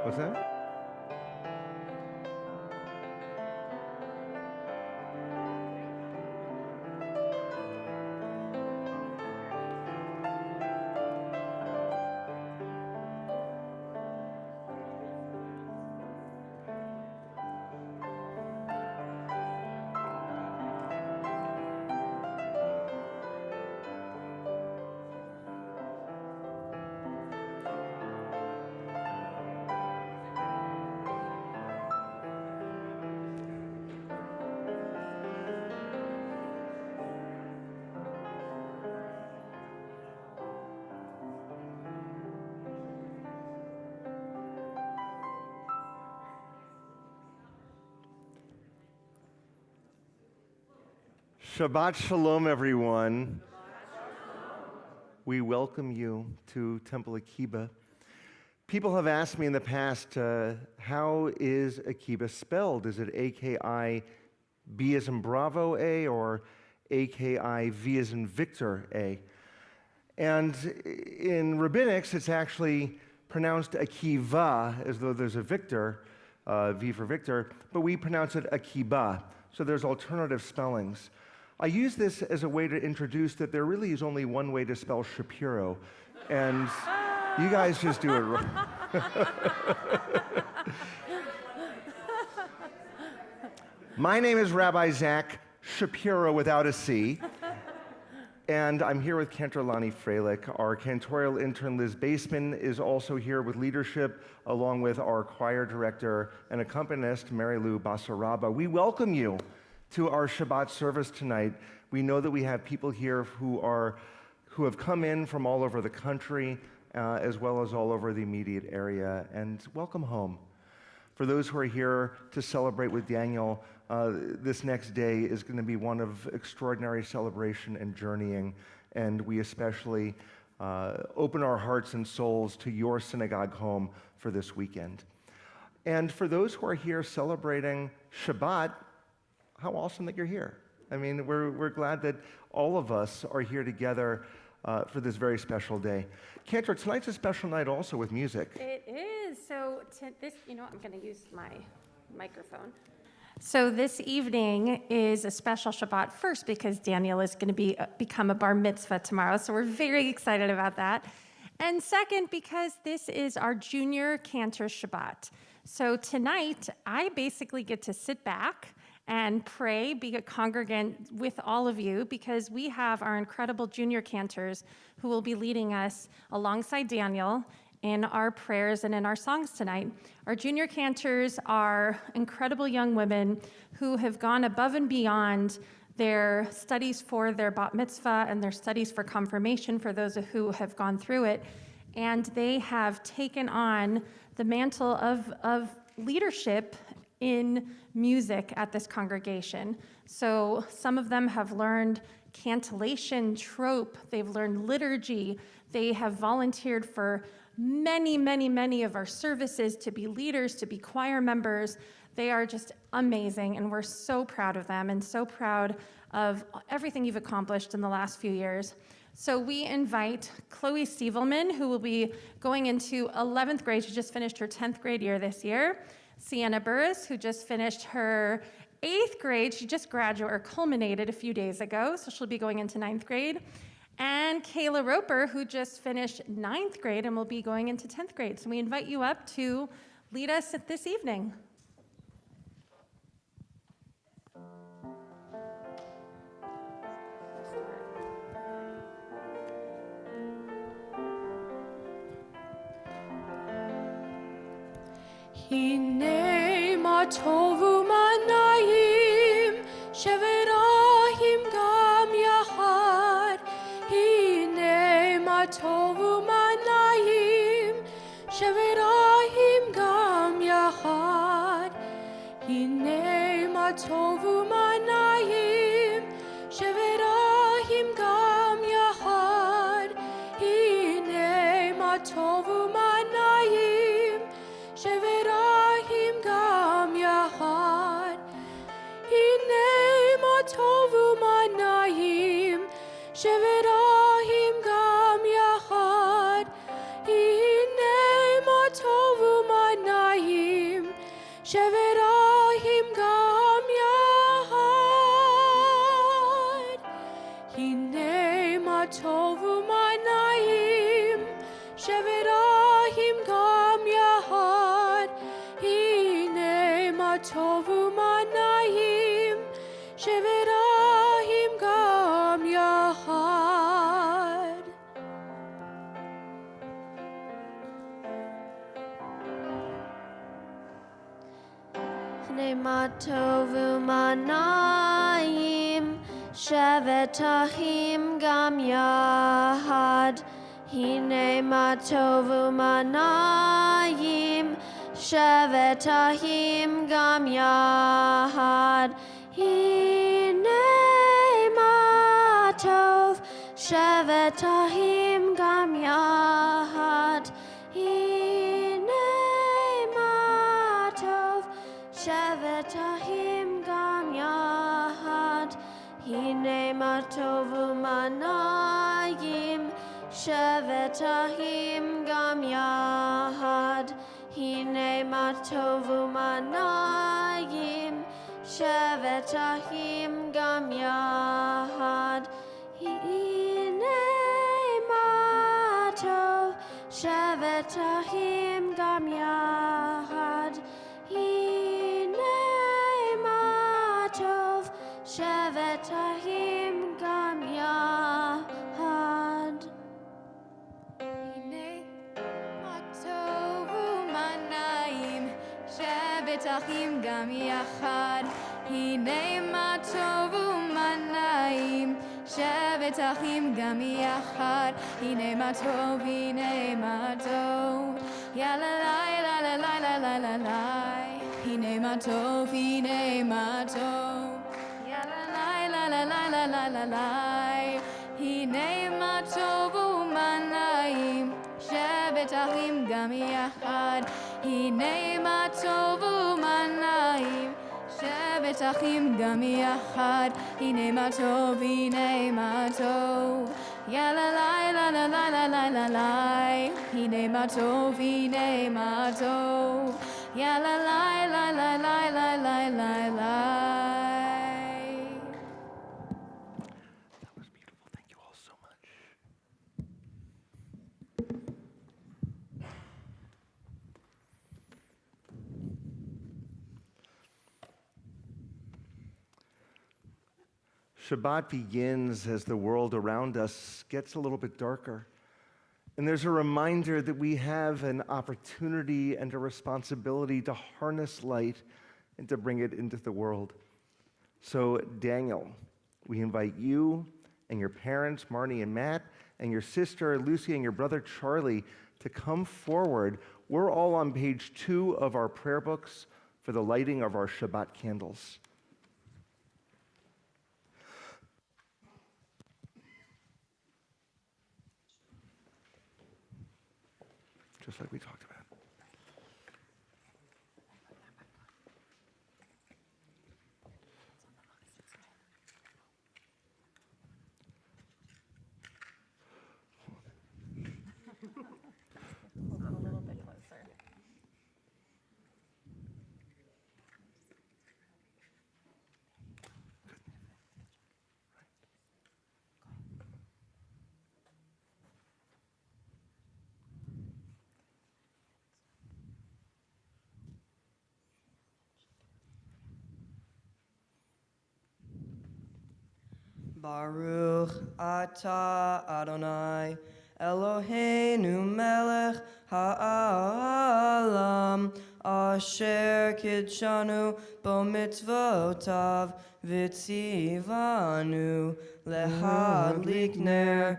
What's that? Shabbat Shalom, everyone. We welcome you to Temple Akiba. People have asked me in the past, how is Akiba spelled? Is it A-K-I-B as in Bravo A or A-K-I-V as in Victor A? And in rabbinics, it's actually pronounced Akiva, as though there's a Victor, V for Victor, but we pronounce it Akiba. So there's alternative spellings. I use this as a way to introduce that there really is only one way to spell Shapiro, and you guys just do it wrong. My name is Rabbi Zach Shapiro without a C, and I'm here with Cantor Lonnie Freilich. Our cantorial intern Liz Baseman is also here with leadership, along with our choir director and accompanist Mary Lou Basaraba. We welcome you to our Shabbat service tonight. We know that we have people here who have come in from all over the country, as well as all over the immediate area, and welcome home. For those who are here to celebrate with Daniel, this next day is going to be one of extraordinary celebration and journeying, and we especially open our hearts and souls to your synagogue home for this weekend. And for those who are here celebrating Shabbat, how awesome that you're here. I mean, we're glad that all of us are here together for this very special day. Cantor, tonight's a special night also with music. It is. So I'm going to use my microphone. So this evening is a special Shabbat, first because Daniel is going to become a bar mitzvah tomorrow, so we're very excited about that. And second, because this is our junior Cantor Shabbat. So tonight, I basically get to sit back and pray, be a congregant with all of you, because we have our incredible junior cantors who will be leading us alongside Daniel in our prayers and in our songs tonight. Our junior cantors are incredible young women who have gone above and beyond their studies for their bat mitzvah and their studies for confirmation for those who have gone through it. And they have taken on the mantle of leadership in music at this congregation. So some of them have learned cantillation, trope, they've learned liturgy, they have volunteered for many of our services to be leaders, to be choir members. They are just amazing, and we're so proud of them and so proud of everything you've accomplished in the last few years. So we invite Chloe Stievelman, who will be going into 11th grade. She just finished her 10th grade year this year. Sienna Burris, who just finished her 8th grade. She just graduated or culminated a few days ago, so she'll be going into 9th grade. And Kayla Roper, who just finished 9th grade and will be going into 10th grade. So we invite you up to lead us this evening. הנה מה טובו מה נעים שברahim גם יחד הנה מה טובו מה נעים שברahim גם יחד הנה מה טובו מה נעים שברahim גם יחד הנה מה טובו מה נעים שברahim גם יחד הנה מה טובו מה נעים שברahim גם יחד הנה מה טובו מה נעים שברahim gam yahad. Hine ma tov u'ma na'im, שברahim gam yahad. Hine ma tov u'ma na'im, שברahim gam yahad. Hine ma tov u'ma na'im, shevet ahim gam yahad. Hine ma tov u'ma na'im, shevet ahim gam yahad. Hine ma tov, shevet ahim gam yahad. Hine ma tov, shevet ahim gam yahad. Hine ma tov u'ma na'im, shevet ahim gam yahad. Hine ma tov u'ma na'im, shevet ahim gam yahad. Hine ma tov, shevet ahim gam yahad. Hine ma tov, shevet ahim gam yahad. Hine ma tov u'ma na'im, shevet ahim gam yachad. Hine ma tov u'ma na'im, shevet ahim gam yachad. Hine ma tov, ya la la la la la la la la la. Hine ma tov, ya la la la la la la la la la. Hine ma tov u'ma na'im, shevet ahim gam yachad. Hine ma tov u'ma na'im, shevet ahim gam yachad. Hine ma tov, ya la la la la la la la la la. Hine ma tov, ya la la la la la la la la la. That was beautiful. Thank you all so much. Shabbat begins as the world around us gets a little bit darker. And there's a reminder that we have an opportunity and a responsibility to harness light and to bring it into the world. So, Daniel, we invite you and your parents, Marnie and Matt, and your sister, Lucy, and your brother, Charlie, to come forward. We're all on page 2 of our prayer books for the lighting of our Shabbat candles. Just like we talked about. A little bit closer. Baruch atah Adonai Eloheinu melech ha'alam asher kidshanu bo mitzvotav v'tzivanu lehadlik ner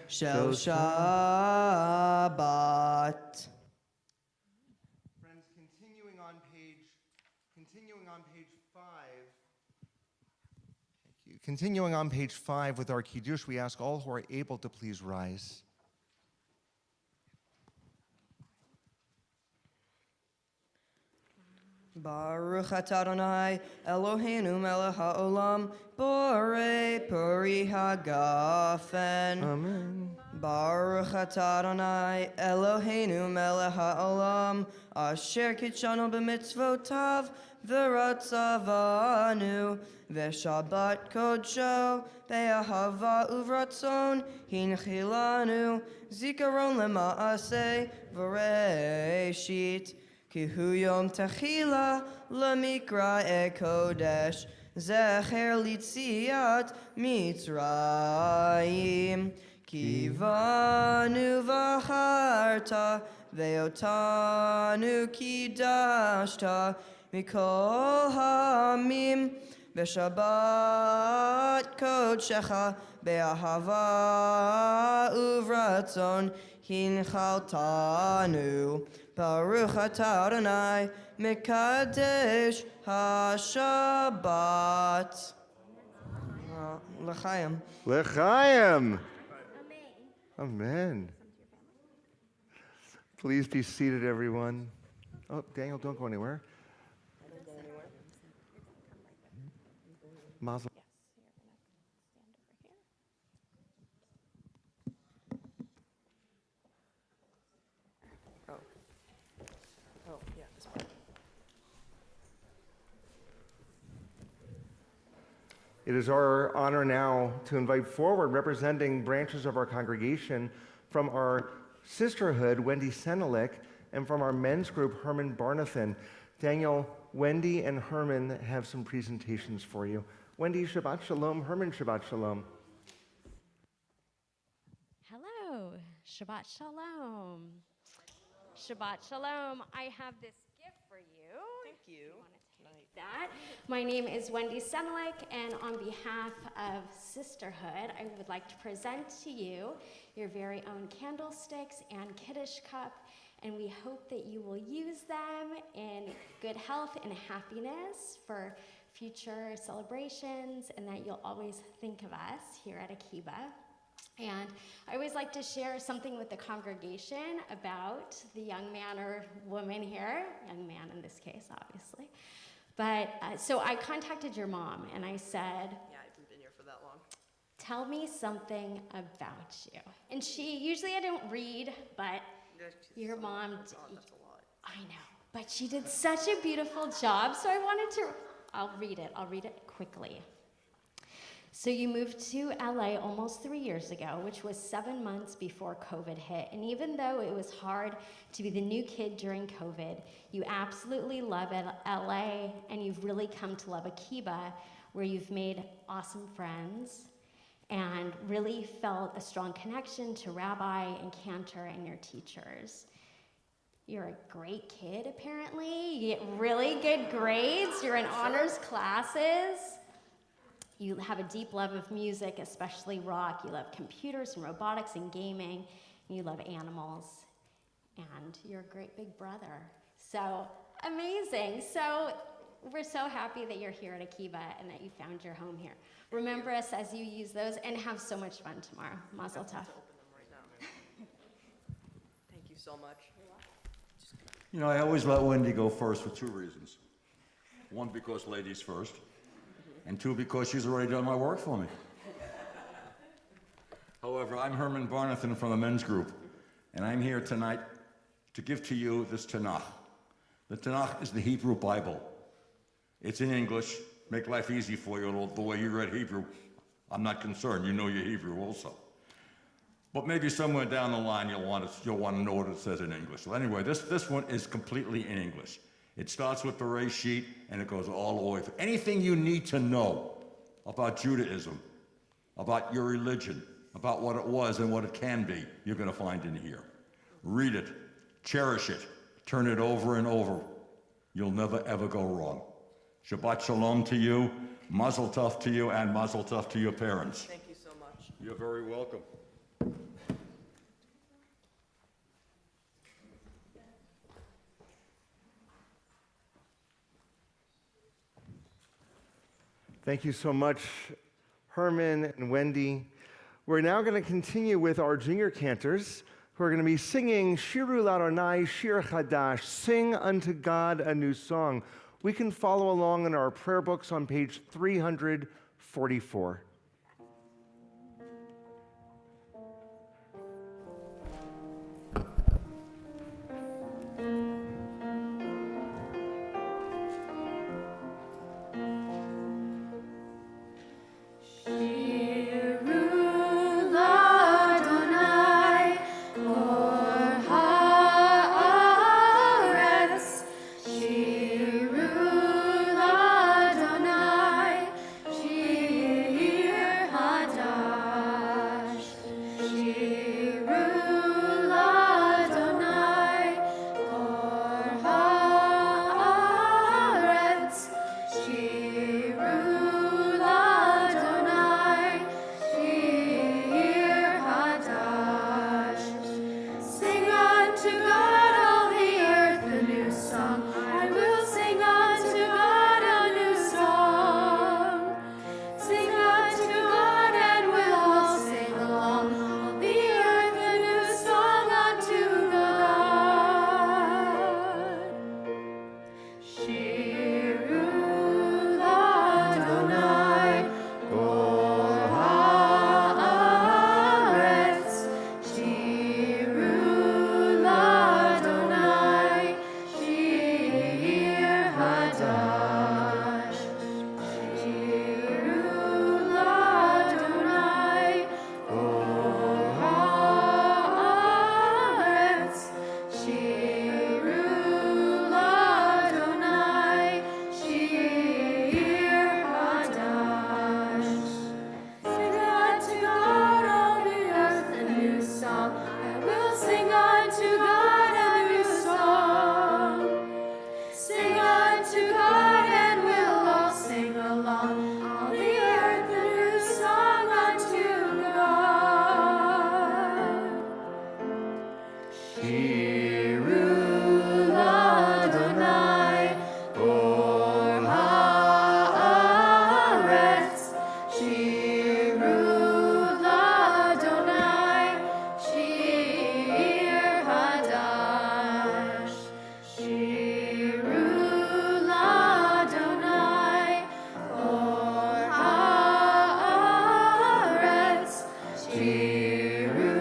shel Shabbat. Friends, continuing on page 5. Thank you. Continuing on page 5 with our Kiddush, we ask all who are able to please rise. Baruch atah Adonai Eloheinu melech ha'olam borei pori hagafen. Amen. Baruch atah Adonai Eloheinu melech haolam asher kitshanu b'mitzvotav v'ratzavanu v'shabbat kodsho be'ahava uvratzon hinchilanu zikaron lema'aseh v'reishit ki hu yom techila lemikra kodesh zecher litziat Mitzrayim Kivanu v'charta ve'otanu kidashta mikol hamim v'shabbat kodshecha be'ahava uvratzon hinchaltanu Baruch atah Adonai mekadesh haShabbat. L'chaim. L'chaim. Amen. Please be seated, everyone. Oh, Daniel, don't go anywhere. Mazel. It is our honor now to invite forward, representing branches of our congregation, from our sisterhood, Wendy Senelik, and from our men's group, Herman Barnathan. Daniel, Wendy, and Herman have some presentations for you. Wendy, Shabbat Shalom. Herman, Shabbat Shalom. Hello, Shabbat Shalom. Shabbat Shalom. I have this gift for you. Thank you. That. My name is Wendy Senelik, and on behalf of Sisterhood, I would like to present to you your very own candlesticks and Kiddush cup, and we hope that you will use them in good health and happiness for future celebrations, and that you'll always think of us here at Akiba. And I always like to share something with the congregation about the young man or woman here, young man in this case, obviously. But so I contacted your mom and I said, Yeah, I haven't been here for that long. tell me something about you. And usually I don't read, but your mom, That's a lot. I know, but she did such a beautiful job, so I wanted to, I'll read it quickly. So you moved to LA almost 3 years ago, which was 7 months before COVID hit. And even though it was hard to be the new kid during COVID, you absolutely love LA, and you've really come to love Akiba, where you've made awesome friends and really felt a strong connection to Rabbi and Cantor and your teachers. You're a great kid, apparently. You get really good grades. You're in honors classes. You have a deep love of music, especially rock. You love computers and robotics and gaming. And you love animals. And you're a great big brother. So amazing. So we're so happy that you're here at Akiba and that you found your home here. Remember us as you use those, and have so much fun tomorrow. Mazel tov. Thank you so much. You know, I always let Wendy go first for two reasons. One, because ladies first, and two, because she's already done my work for me. However, I'm Herman Barnathan from the men's group, and I'm here tonight to give to you this Tanakh. The Tanakh is the Hebrew Bible. It's in English. Make life easy for you, the way you read Hebrew. I'm not concerned. You know your Hebrew also. But maybe somewhere down the line you'll want to know what it says in English. So anyway, this one is completely in English. It starts with the Bereshit and it goes all the way through. Anything you need to know about Judaism, about your religion, about what it was and what it can be, you're going to find in here. Read it, cherish it, turn it over and over. You'll never ever go wrong. Shabbat Shalom to you, Mazel Tov to you, and Mazel Tov to your parents. Thank you so much. You're very welcome. Thank you so much, Herman and Wendy. We're now going to continue with our junior cantors, who are going to be singing Shiru Ladonai Shir Chadash, Sing Unto God a New Song. We can follow along in our prayer books on page 344. Shiru l'Adonai, or haaretz. Shiru l'Adonai, shir hadash. Shiru l'Adonai, or haaretz. Shiru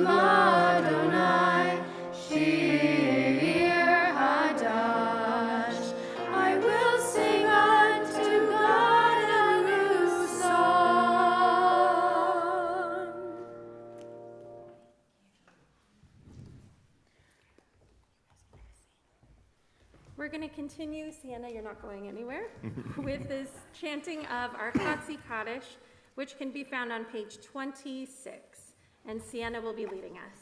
l'Adonai, shir hadash. I will sing unto God a new song. We're going to continue, Sienna, you're not going anywhere, with this chanting of our Chatzi Kaddish, which can be found on page 26. And Sienna will be leading us.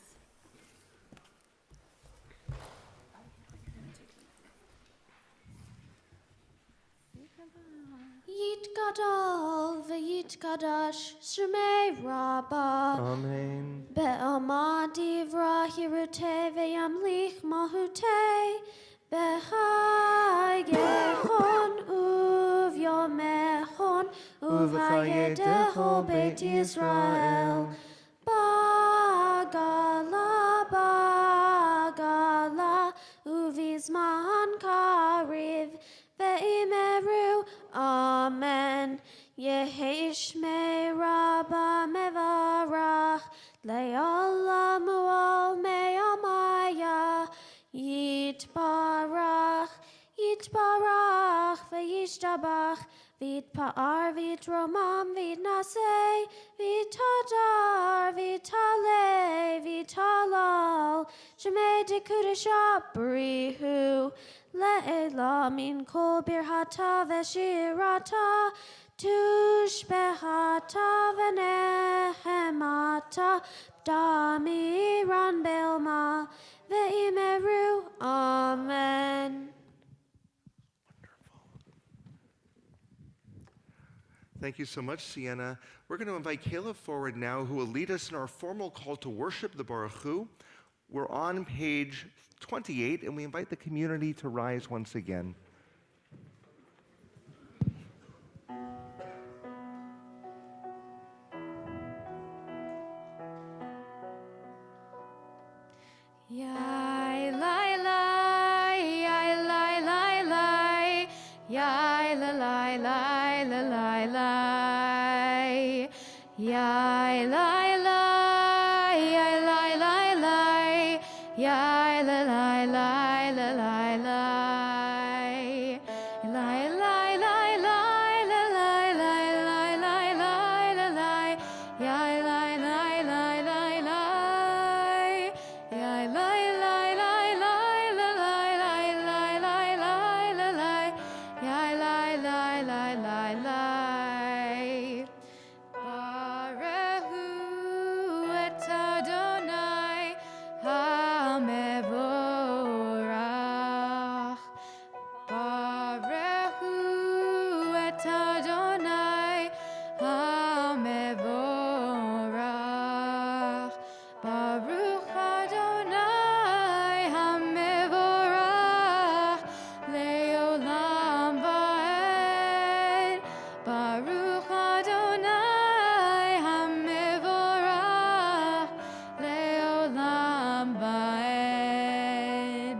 Yitgadol v'yitgadash shemei Rabbah. Amen. Be'amad divra hirute ve'yamlich mahute. Behayechon uvyomechon uvayedecho Beit Yisrael. Bagala, bagala, uvizman kariv, ve'imeru, amen. Yehishmei rabba mevarach, le'olamu al me'amaya, yitbarach, yitbarach, ve'yishtabach, Vitpa'ar, vitromam, vitnasei, vitadar, vitale, vitalal, shemei dekudesha brihu, le'ela min kol birhata veshirata, tushbehata v'nehemata, damiran belma, ve'imeru, amen. Thank you so much, Sienna. We're going to invite Caleb forward now, who will lead us in our formal call to worship the Baruch Hu. We're on page 28, and we invite the community to rise once again. Yai lai lai, yai lai lai lai, yai la lai lai la lai lai, yai lai lai, yai lai lai lai, yai la lai lai la lai lai, lai lai lai lai la lai lai lai lai lai la lai, yai lai lai lai lai lai. Yai lai lai lai lai la lai lai lai lai lai la lai, yai lai lai lai lai lai. Barehu et Adonai hamevorach. Barehu et Adonai hamevorach. Baruch Adonai hamevorach leolam vaed. Baruch Adonai hamevorach leolam vaed.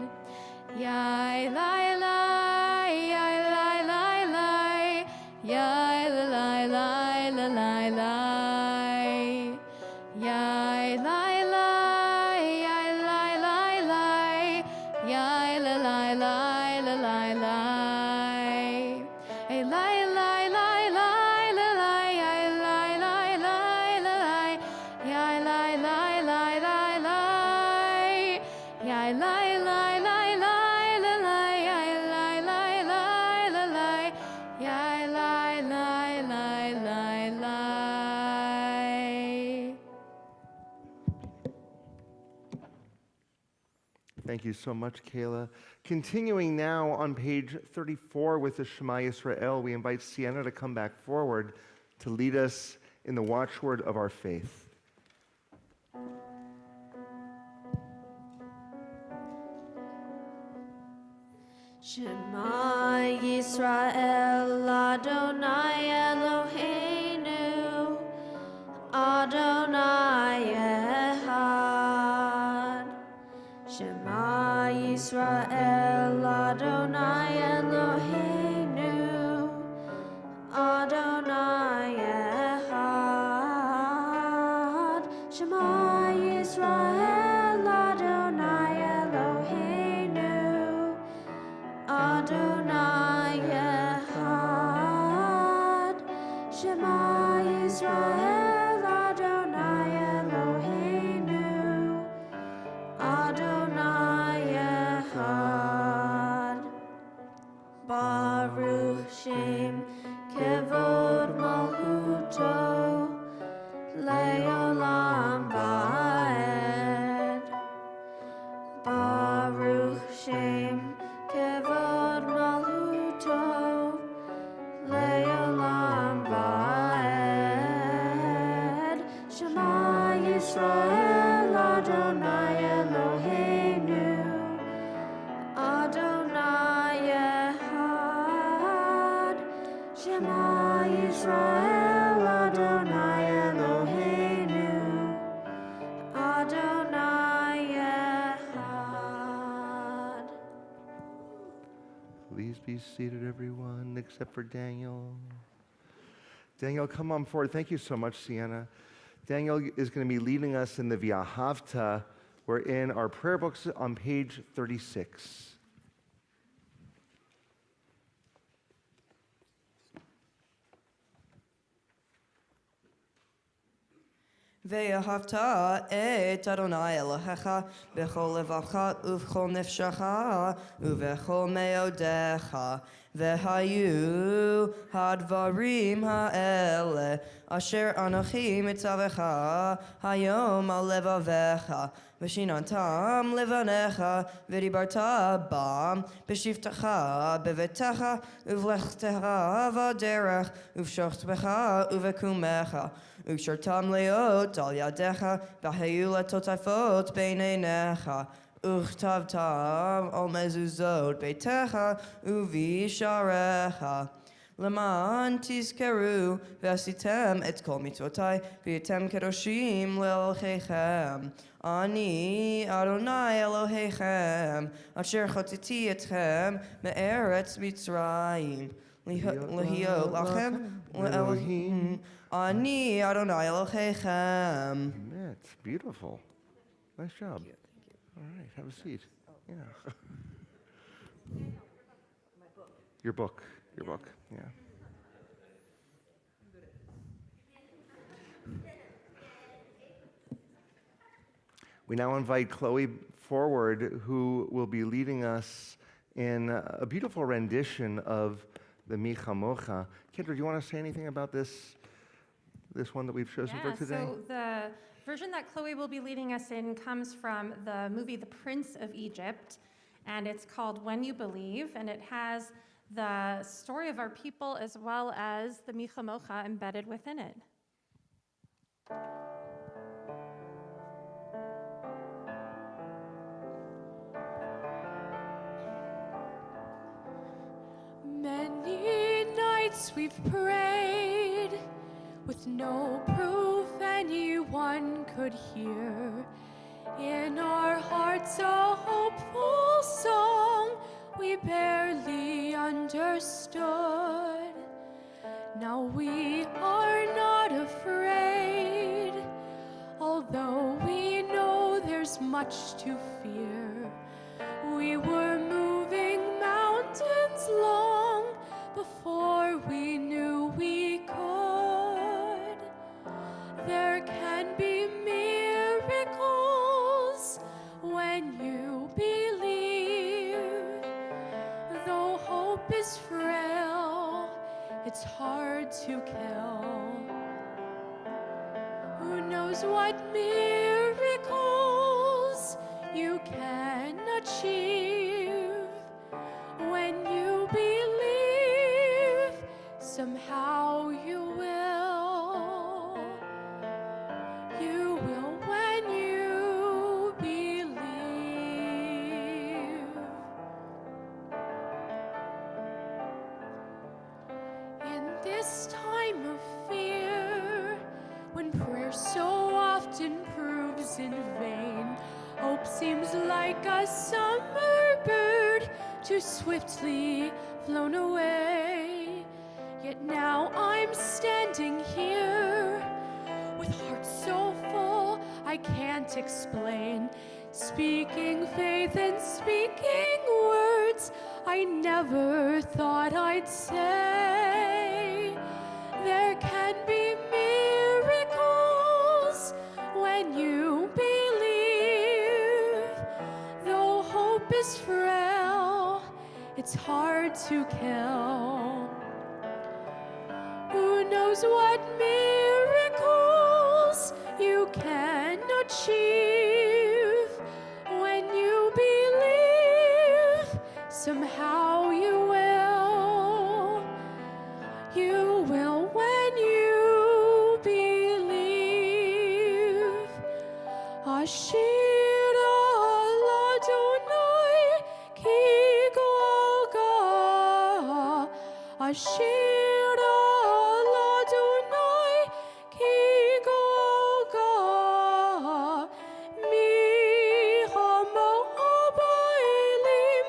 Yai lai lai, yai lai lai lai, yai la lai lai la lai lai. Yai lai lai, yai lai lai lai, yai la lai lai la lai lai. Hey lai lai lai lai la lai, yai lai lai lai la lai, yai lai lai lai lai lai. Yai lai lai lai lai la lai, yai lai lai lai la lai, yai lai lai lai lai lai. Thank you so much, Kayla. Continuing now on page 34 with the Shema Yisrael, we invite Sienna to come back forward to lead us in the watchword of our faith. Shema Yisrael Adonai Eloheinu Adonai Echad. Shema Yisrael Adonai Eloheinu Adonai Echad. Shema Yisrael Adonai Eloheinu Adonai Echad. Shema Yisrael Adonai Eloheinu Adonai Echad. Baruch Shem Kevod Malchuto Leolam Vaed. Baruch Shem Kevod Malchuto Leolam Vaed. Shema Yisrael Adonai Eloheinu Adonai Echad. Shema Yisrael Adonai Eloheinu Adonai Echad. Please be seated, everyone, except for Daniel. Daniel, come on forward. Thank you so much, Sienna. Daniel is going to be leading us in the V'ahavta. We're in our prayer books on page 36. ואהבת את אדוני אלוהיך בכל לבבך ובכל נפשך ובכל מאודיך. והיו הדברים האלה אשר אנוכי מצווך היום על לבביך ושיננתם לבניך ודיברת בם בשבתך בביתך ובלכתך בדרך ובשוכבך ובקומך וקשרתם להיות על ידיך והיו לטוטפות בין עיניך וכתבתם על מזוזות ביתך ובשעריך למען תזכרו ועשיתם את כל מצוותי והייתם קדושים לאלוהיכם. אני אדוני אלוהיכם אשר חציתי אתכם מארץ מצרים להיות לכם לאלוהים. אני אדוני אלוהיכם. That's beautiful. Nice job. All right, have a seat. Yeah. Your book, yeah. We now invite Chloe forward, who will be leading us in a beautiful rendition of the Mi Chamocha. Kendra, do you want to say anything about this one that we've chosen for today? So the version that Chloe will be leading us in comes from the movie The Prince of Egypt, and it's called When You Believe, and it has the story of our people as well as the Mi Chamocha embedded within it. Many nights we've prayed with no proof anyone could hear. In our hearts a hopeful song we barely understood. Now we are not afraid, although we know there's much to fear. We were moving mountains long before we knew we could. There can be miracles when you believe. Though hope is frail, it's hard to kill. Who knows what miracles you can achieve when you believe. Somehow you will when you believe. seems like a summer bird too swiftly flown away. Yet now I'm standing here with heart so full I can't explain, speaking faith and speaking words I never thought I'd say. There can be miracles when you believe. Though hope is frail, it's hard to kill. Who knows what miracles you can achieve when you believe? Somehow you will. You will when you believe. Ashir Adonai ki golga. Ashir Adonai ki golga. Mi hamo habaylim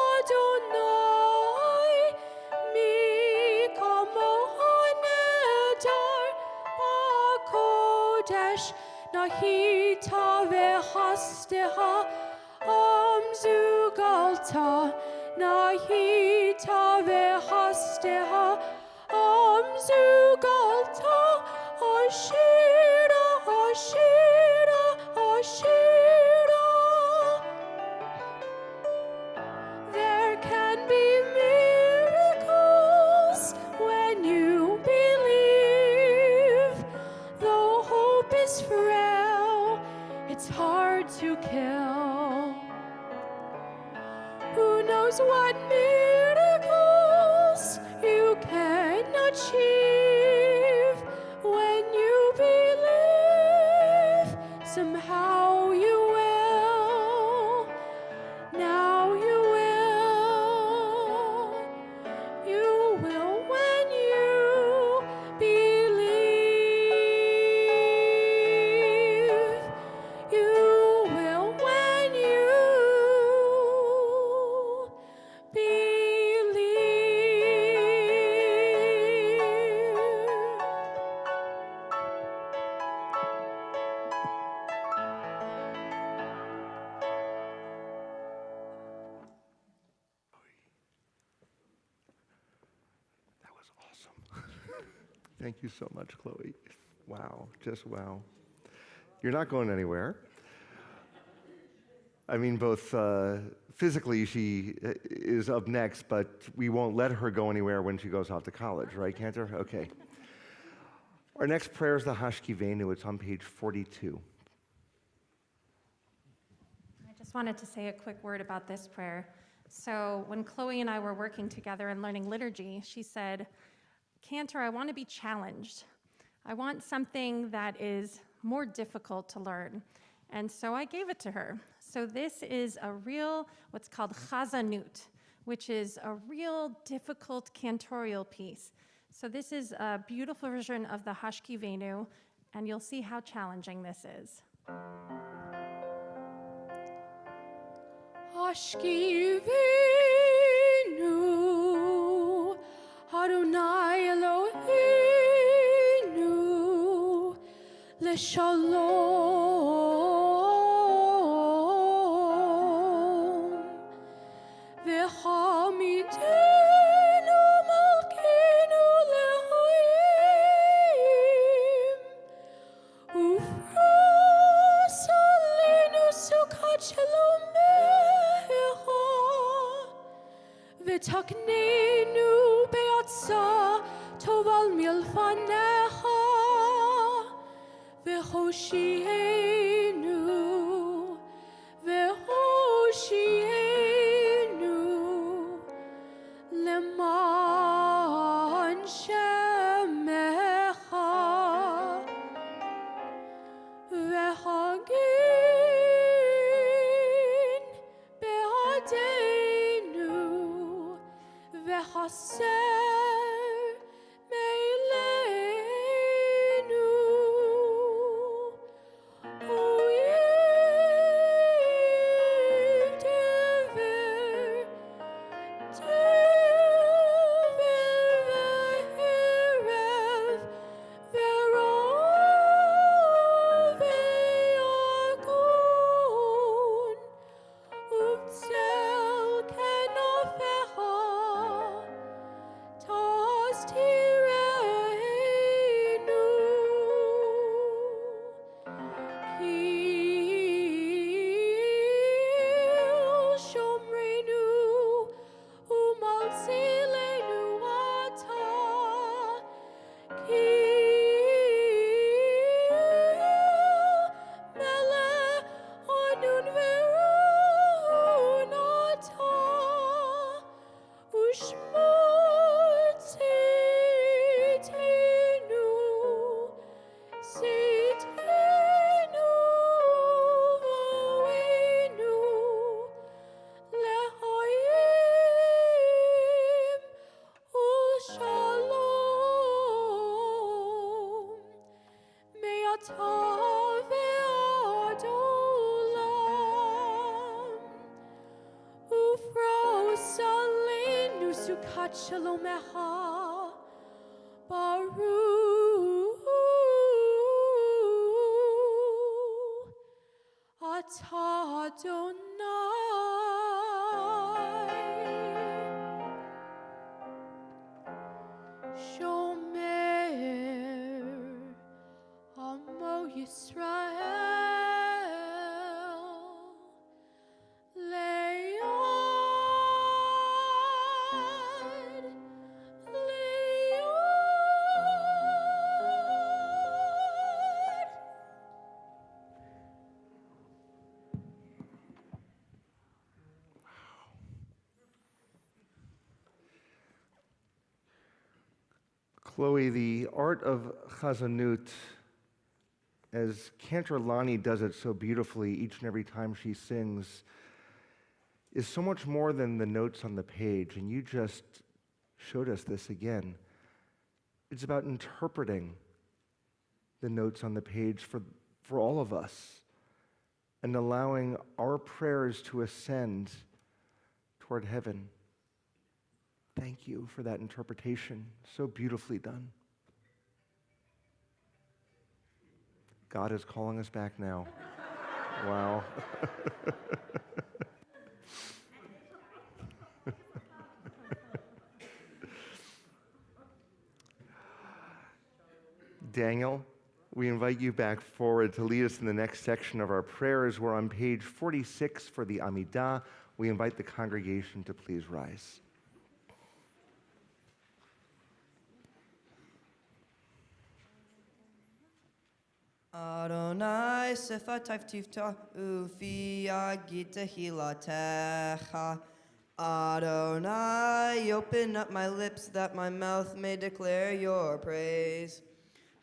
Adonai. Mi kamo hanedar bakodesh. Nahita vehasteha amzugalta. Nahita vehasteha amzugalta. Ashira, Ashira, Ashira. There can be miracles when you believe. Though hope is frail, it's hard to kill. Who knows what miracles you can achieve when you believe? Somehow you will. Now you will. You will when you believe. You will when you believe. That was awesome. Thank you so much, Chloe. Wow, just wow. You're not going anywhere. I mean, both physically, she is up next, but we won't let her go anywhere when she goes off to college, right, Cantor? Okay. Our next prayer is the Hashkivenu. It's on page 42. I just wanted to say a quick word about this prayer. So when Chloe and I were working together and learning liturgy, she said, Cantor, I want to be challenged. I want something that is more difficult to learn. And so I gave it to her. So this is a real, what's called chazanut, which is a real difficult cantorial piece. So this is a beautiful version of the Hashkivenu, and you'll see how challenging this is. Hashkivenu, Adonai Eloheinu, leshalom, v'hamidenu malkeinu lehoim, ufras alenu sukat shalomecha, v'taknenu be'atza toval milfanecha, v'hoshienu, v'hoshienu, leman shemecha, v'hagin be'adenu, v'chaser me'ilenu. Shabbat Shalomecha Baruch Atah Adonai Shomer Amo Yisrael Le'od Le'od Chloe, the art of chazanut, as Cantor Lani does it so beautifully each and every time she sings, is so much more than the notes on the page, and you just showed us this again. It's about interpreting the notes on the page for all of us and allowing our prayers to ascend toward heaven. Thank you for that interpretation. So beautifully done. God is calling us back now. Wow. Daniel, we invite you back forward to lead us in the next section of our prayers. We're on page 46 for the Amidah. We invite the congregation to please rise. Adonai sefatav tifta ufi agit tehilatecha. Adonai, open up my lips that my mouth may declare your praise.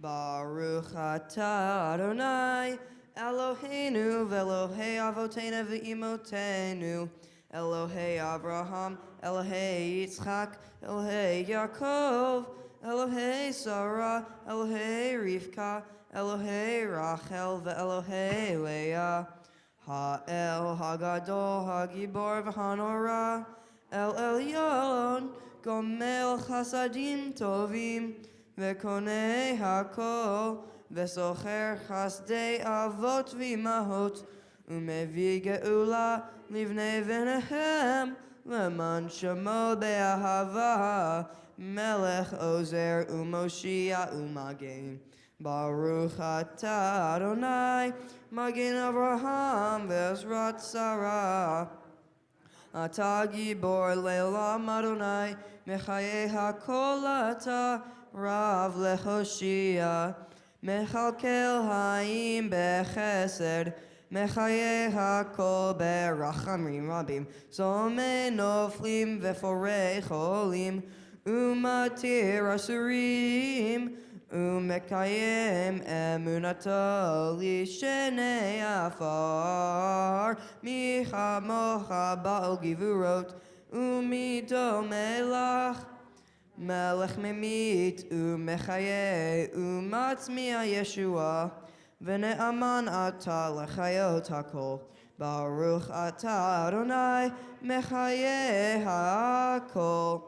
Baruch atah Adonai, Eloheinu ve'Elohei avotenu ve'imotenu, Elohei Abraham, Elohei Yitzchak, Elohei Yaakov, Elohei Sarah, Elohei Rivka, Elohei Rachel ve'Elohei Leah, Ha'el Hagadol Hagibor v'Hanora, El Elyon, Gomel Chasadim Tovim, Ve'konei Hakol, Ve'socher Chasdei Avot V'imahot, Umevi Geula Livnei V'nehem, Leman Shemo Be'ahava, Melech Ozer Umoshia Umagen. Baruch atah Adonai, Magen Avraham ve'Ezrat Sarah. Atah Gibor Le'olam Adonai, Mechaye HaKol atah, Rav lehoshia, Mechalkel Haim bechesed, Mechaye HaKol berachamim rabim, Zomei noflim ve'forei cholim, Umatir asurim, Umekayem emunato lishenei afar, Micha mocha ba'al givurot, Umido melach, Melech memit umechaye umatzmiya Yeshua, V'ne'aman ata lechayot hakol, Baruch ata Adonai mechaye hakol.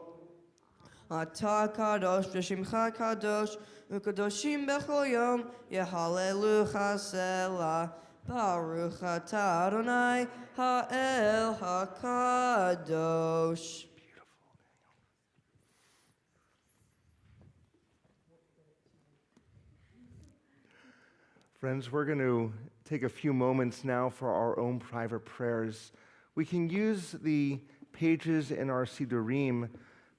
Ata kadosh v'shimcha kadosh, u'kadoshim b'chol yom, Yehalelucha selah. Baruch ata Adonai ha'el hakadosh. Friends, we're going to take a few moments now for our own private prayers. We can use the pages in our Sidurim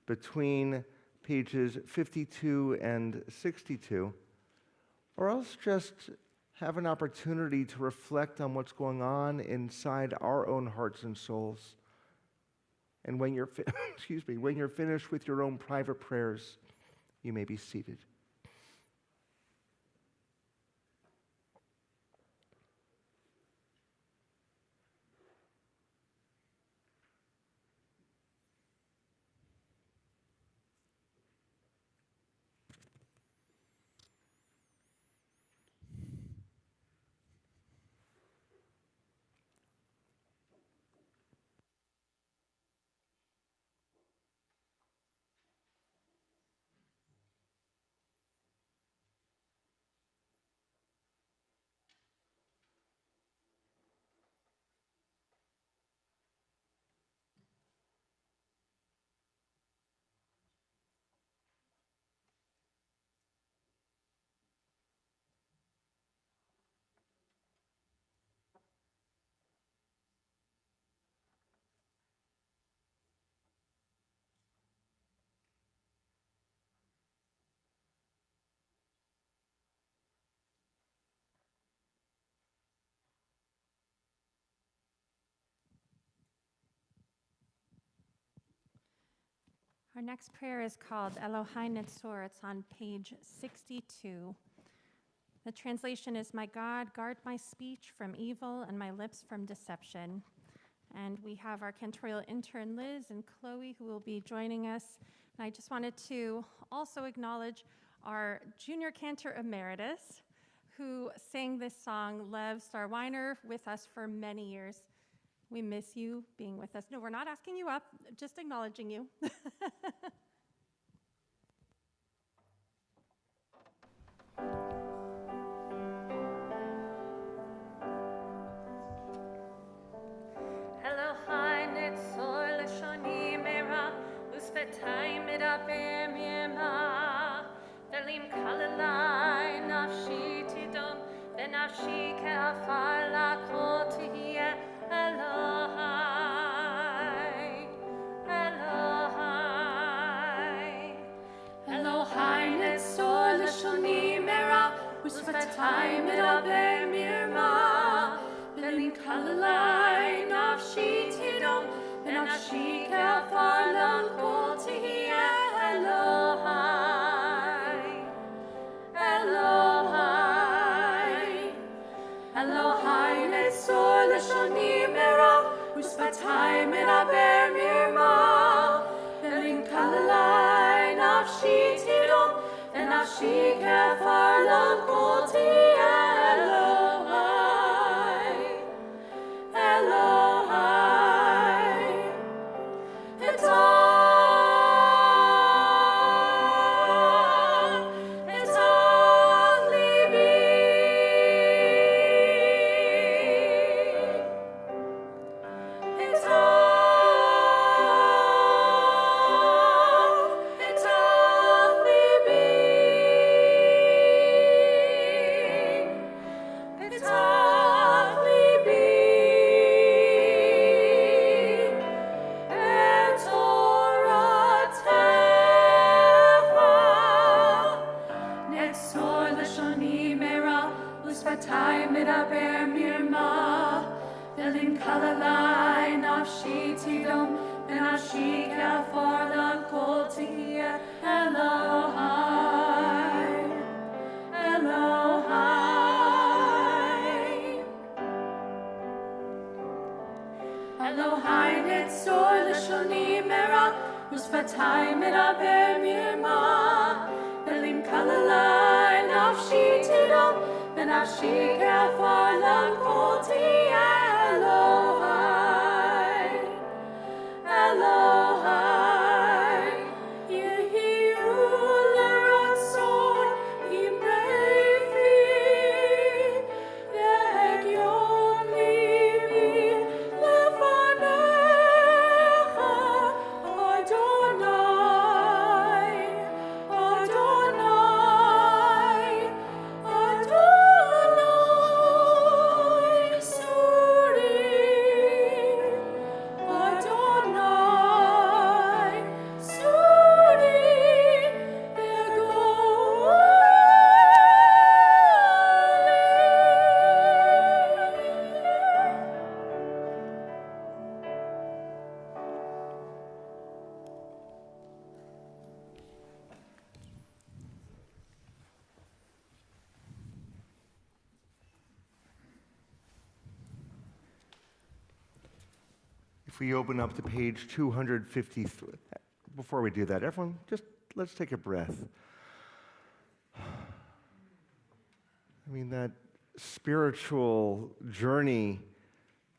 between pages 52 and 62, or else just have an opportunity to reflect on what's going on inside our own hearts and souls. And when you're when you're finished with your own private prayers, you may be seated. next prayer is called Elohai Netzor. It's on page 62. The translation is, "My God, guard my speech from evil and my lips from deception." And we have our cantorial intern, Liz and Chloe, who will be joining us. And I just wanted to also acknowledge our junior cantor emeritus, who sang this song, Lev Starweiner, with us for many years. We miss you being with us. No, we're not asking you up, just acknowledging you. Elohai netzor lashoni mera usvetai medaber mirma velim kalalai nafshi tidom venafshi ke'afar lakol tihiyeh Elohai Elohai Elohai netzor lashoni mera usvetai medaber mirma velim kalalai nafshi tidom venafshi ke'afar lakol tihiyeh Elohai Elohai Elohai netzor lashoni mera usvatai medaber mirma velim kalalai nafshi tidom venafshi ke'afar lakol tihiyeh Elohai Elohai Etah libi Usvatai medaber mirma velim kalalai nafshi tidom venafshi ke'afar lakol tihiyeh Elohai Elohai Elohai netzor lashoni mera usvatai medaber mirma velim kalalai nafshi tidom venafshi ke'afar lakol tihiyeh Elohai Elohai Yehiyu l'ratzon imrefi ve'hegyon libi lefanecha Adonai Adonai Adonai Suri Adonai Suri If we open up to page 253, before we do that, everyone, just let's take a breath. I mean, that spiritual journey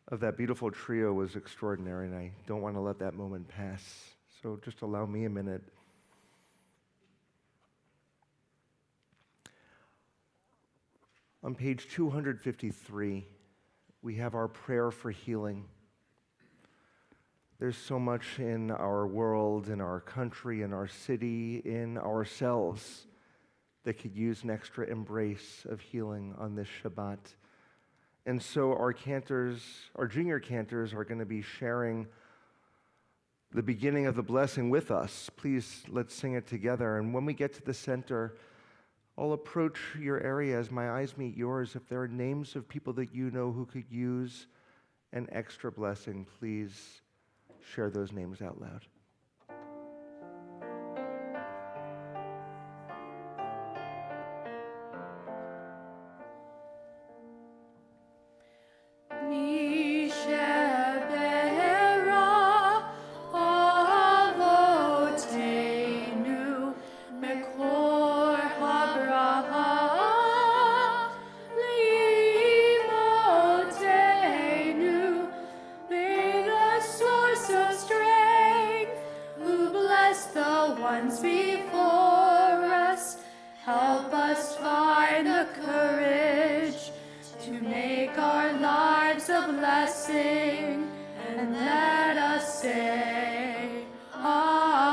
of that beautiful trio was extraordinary, and I don't want to let that moment pass. So just allow me a minute. On page 253, we have our prayer for healing. There's so much in our world, in our country, in our city, in ourselves that could use an extra embrace of healing on this Shabbat. And so our cantors, our junior cantors, are going to be sharing the beginning of the blessing with us. Please, let's sing it together. And when we get to the center, I'll approach your area as my eyes meet yours. If there are names of people that you know who could use an extra blessing, please share those names out loud. runs before us. Help us find the courage to make our lives a blessing, and let us say, Amen.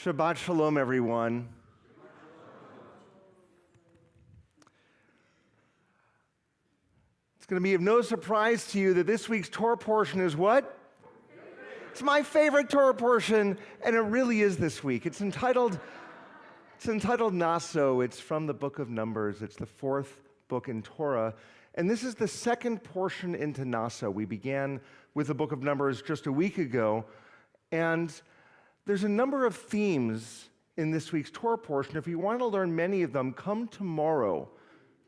Shabbat shalom, everyone. It's going to be of no surprise to you that this week's Torah portion is what? It's my favorite Torah portion, and it really is this week. It's entitled Naso. It's from the book of Numbers. It's the fourth book in Torah, and this is the second portion into Naso. We began with the book of Numbers just a week ago, and there's a number of themes in this week's Torah portion. If you want to learn many of them, come tomorrow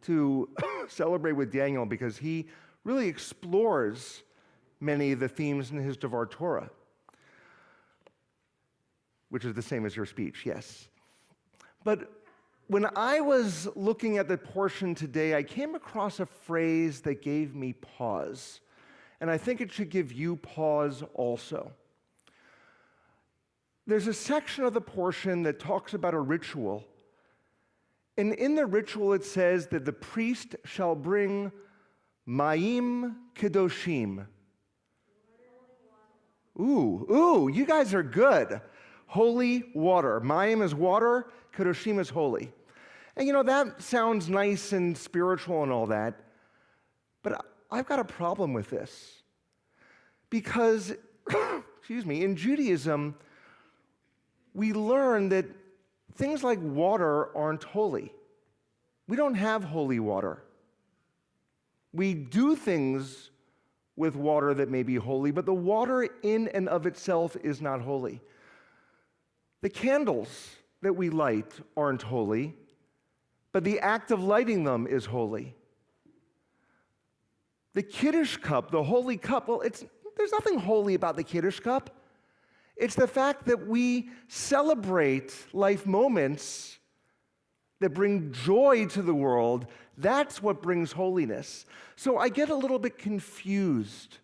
to celebrate with Daniel, because he really explores many of the themes in his Devar Torah, which is the same as your speech, yes. But when I was looking at the portion today, I came across a phrase that gave me pause, and I think it should give you pause also. There's a section of the portion that talks about a ritual. And in the ritual, it says that the priest shall bring Mayim Kedoshim. Ooh, you guys are good. Holy water. Mayim is water, Kedoshim is holy. And you know, that sounds nice and spiritual and all that, but I've got a problem with this. Because, in Judaism, we learn that things like water aren't holy. We don't have holy water. We do things with water that may be holy, but the water in and of itself is not holy. The candles that we light aren't holy, but the act of lighting them is holy. The Kiddush cup, the holy cup, there's nothing holy about the Kiddush cup. It's the fact that we celebrate life moments that bring joy to the world. That's what brings holiness. So I get a little bit confused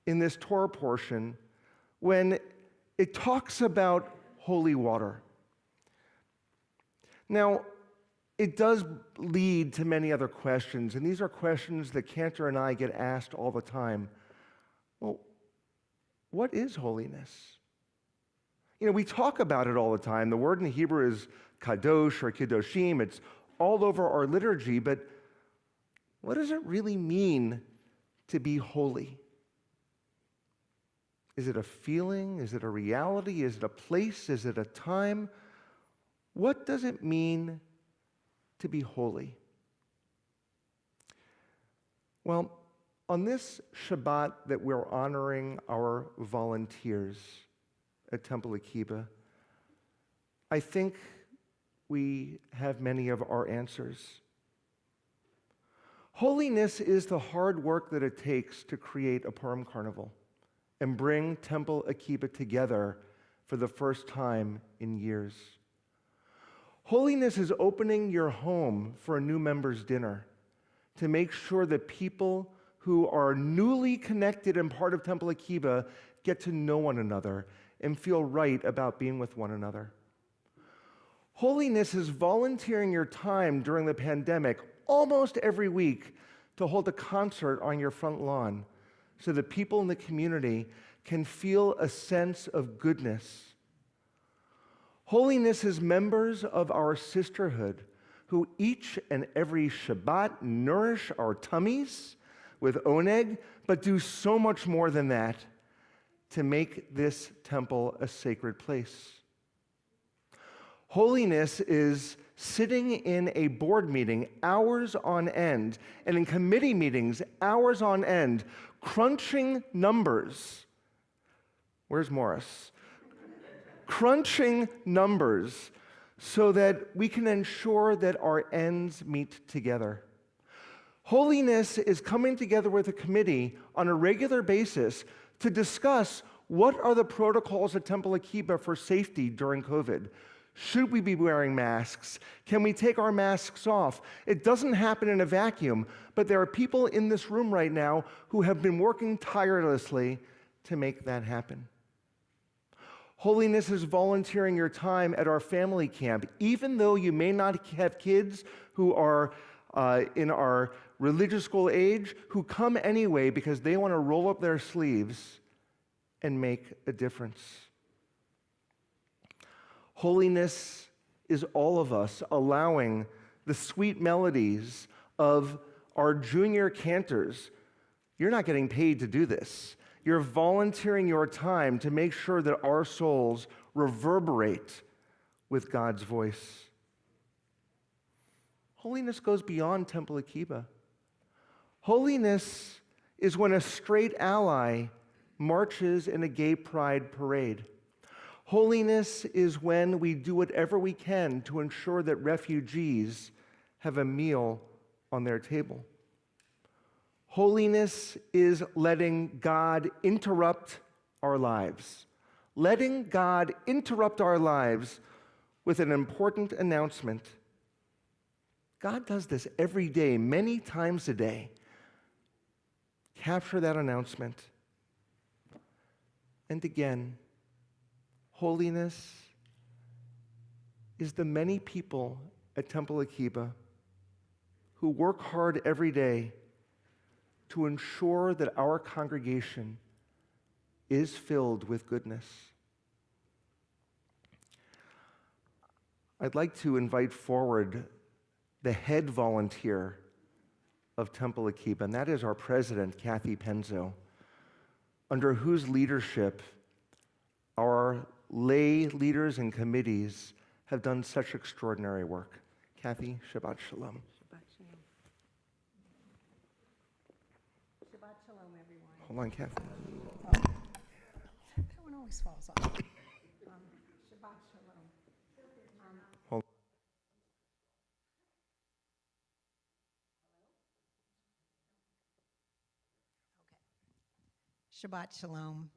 in this Torah portion when it talks about holy water. Now, it does lead to many other questions, and these are questions that Cantor and I get asked all the time. Well, what is holiness? We talk about it all the time. The word in Hebrew is kadosh or kiddoshim. It's all over our liturgy, but what does it really mean to be holy? Is it a feeling? Is it a reality? Is it a place? Is it a time? What does it mean to be holy? Well, on this Shabbat that we're honoring our volunteers at Temple Akiba, I think we have many of our answers. Holiness is the hard work that it takes to create a Purim carnival and bring Temple Akiba together for the first time in years. Holiness is opening your home for a new members' dinner to make sure that people who are newly connected and part of Temple Akiba get to know one another and feel right about being with one another. Holiness is volunteering your time during the pandemic almost every week to hold a concert on your front lawn so that people in the community can feel a sense of goodness. Holiness is members of our sisterhood who each and every Shabbat nourish our tummies with oneg, but do so much more than that to make this temple a sacred place. Holiness is sitting in a board meeting hours on end, and in committee meetings hours on end, crunching numbers. Where's Morris? Crunching numbers so that we can ensure that our ends meet together. Holiness is coming together with a committee on a regular basis to discuss what are the protocols at Temple Akiba for safety during COVID. Should we be wearing masks? Can we take our masks off? It doesn't happen in a vacuum, but there are people in this room right now who have been working tirelessly to make that happen. Holiness is volunteering your time at our family camp, even though you may not have kids who are in our religious school age, who come anyway because they want to roll up their sleeves and make a difference. Holiness is all of us allowing the sweet melodies of our junior cantors. You're not getting paid to do this. You're volunteering your time to make sure that our souls reverberate with God's voice. Holiness goes beyond Temple Akiba. Holiness is when a straight ally marches in a gay pride parade. Holiness is when we do whatever we can to ensure that refugees have a meal on their table. Holiness is letting God interrupt our lives. Letting God interrupt our lives with an important announcement. God does this every day, many times a day. Capture that announcement. And again, holiness is the many people at Temple Akiba who work hard every day to ensure that our congregation is filled with goodness. I'd like to invite forward the head volunteer of Temple Akiba, and that is our president, Kathy Penzo, under whose leadership our lay leaders and committees have done such extraordinary work. Kathy, Shabbat Shalom. Shabbat Shalom. Shabbat Shalom, everyone. Hold on, Kathy. That one always falls off. Shabbat Shalom. Hold. Shabbat Shalom.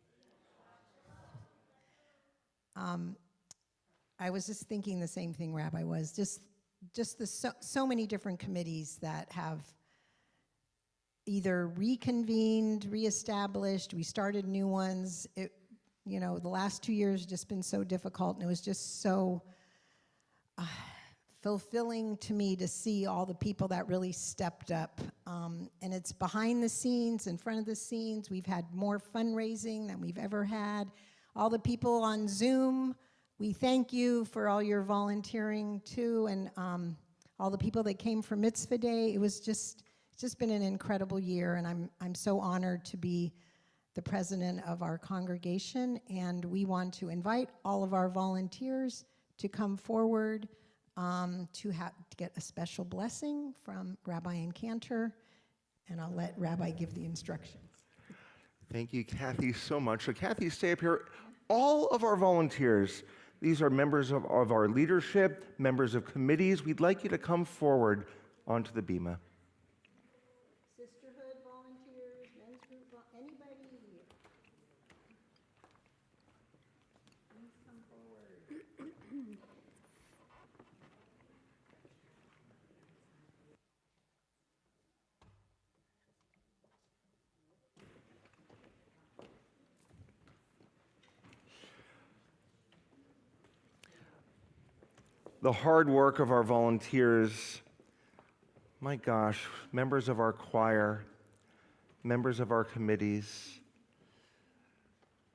I was just thinking the same thing Rabbi was, just the so many different committees that have either reconvened, reestablished, we started new ones. The last 2 years just been so difficult, and it was just so fulfilling to me to see all the people that really stepped up. And it's behind the scenes, in front of the scenes. We've had more fundraising than we've ever had. All the people on Zoom, we thank you for all your volunteering too, and all the people that came for Mitzvah Day. It's just been an incredible year, and I'm so honored to be the president of our congregation, and we want to invite all of our volunteers to come forward to get a special blessing from Rabbi and Cantor, and I'll let Rabbi give the instructions. Thank you, Kathy, so much. So Kathy, stay up here. All of our volunteers, These are members of our leadership, members of committees. We'd like you to come forward onto the bima. Sisterhood volunteers, men's group, anybody? Please come forward. The hard work of our volunteers, my gosh, members of our choir, members of our committees,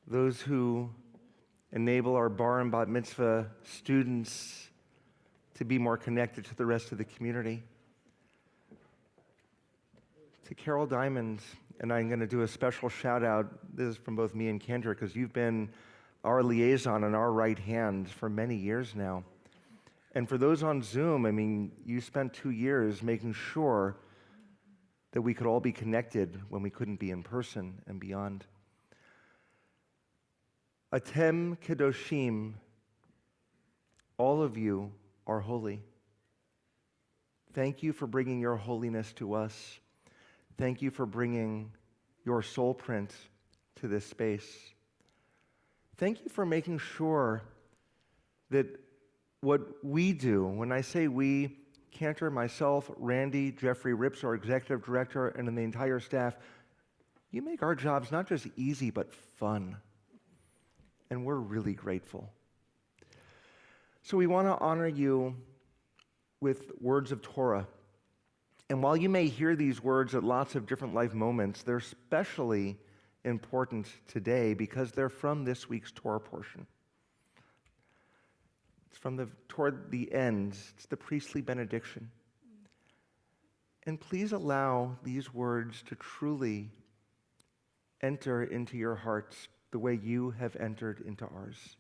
those who enable our bar and bat mitzvah students to be more connected to the rest of the community. To Carol Diamond, and I'm going to do a special shout out, this is from both me and Kendra, because you've been our liaison and our right hand for many years now. And for those on Zoom, I mean, you spent 2 years making sure that we could all be connected when we couldn't be in person and beyond. Atem Kedoshim, all of you are holy. Thank you for bringing your holiness to us. Thank you for bringing your soul print to this space. Thank you for making sure that what we do, when I say we, Cantor, myself, Randy, Jeffrey Rips, our executive director, and then the entire staff, you make our jobs not just easy, but fun. And we're really grateful. So we want to honor you with words of Torah. And while you may hear these words at lots of different life moments, they're especially important today because they're from this week's Torah portion. It's toward the end. It's the priestly benediction. And please allow these words to truly enter into your hearts the way you have entered into ours.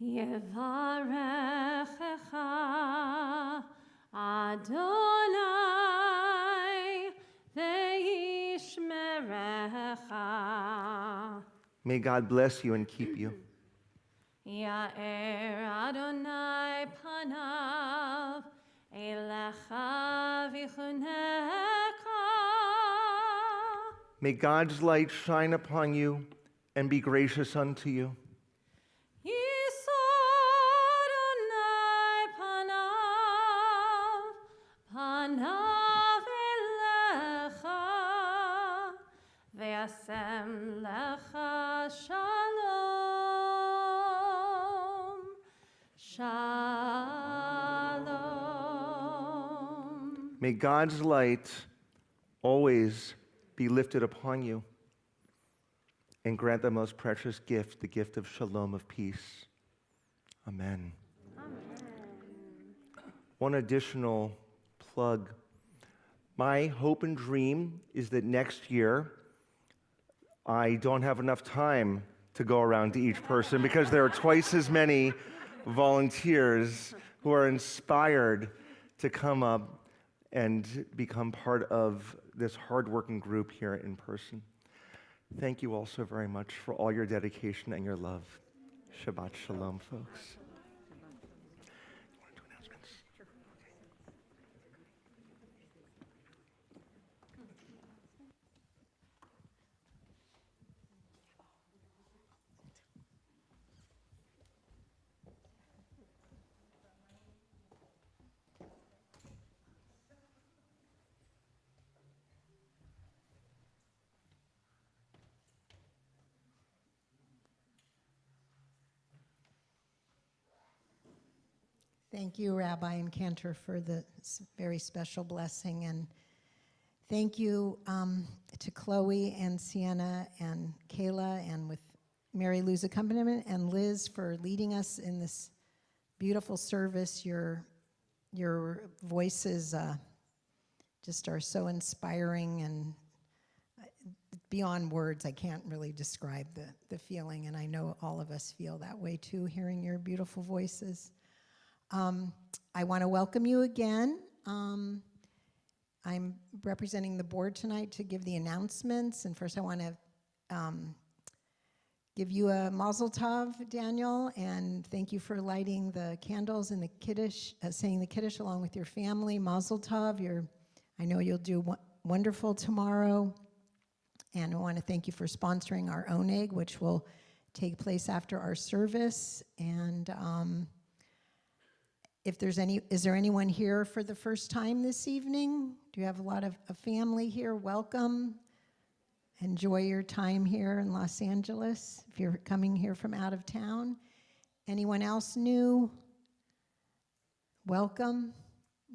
Yevarechecha Adonai ve'yishmerecha. May God bless you and keep you. Ya'er Adonai panav elecha v'chunecha. May God's light shine upon you and be gracious unto you. Yisa Adonai panav elecha ve'asem lecha shalom. Shalom. May God's light always be lifted upon you and grant the most precious gift, the gift of shalom, of peace. Amen. One additional plug. My hope and dream is that next year I don't have enough time to go around to each person because there are twice as many volunteers who are inspired to come up and become part of this hardworking group here in person. Thank you all so very much for all your dedication and your love. Shabbat shalom, folks. You want to do announcements? Sure. Thank you, Rabbi and Cantor, for the very special blessing. And thank you to Chloe and Sienna and Kayla, and with Mary Lou's accompaniment, and Liz for leading us in this beautiful service. Your voices just are so inspiring and beyond words. I can't really describe the feeling, and I know all of us feel that way too, hearing your beautiful voices. I want to welcome you again. I'm representing the board tonight to give the announcements. And first I want to give you a mazel tov, Daniel, and thank you for lighting the candles and the kiddush, saying the kiddush along with your family. Mazel tov. I know you'll do wonderful tomorrow. And I want to thank you for sponsoring our oneg, which will take place after our service. And is there anyone here for the first time this evening? Do you have a lot of a family here? Welcome. Enjoy your time here in Los Angeles if you're coming here from out of town. Anyone else new? Welcome.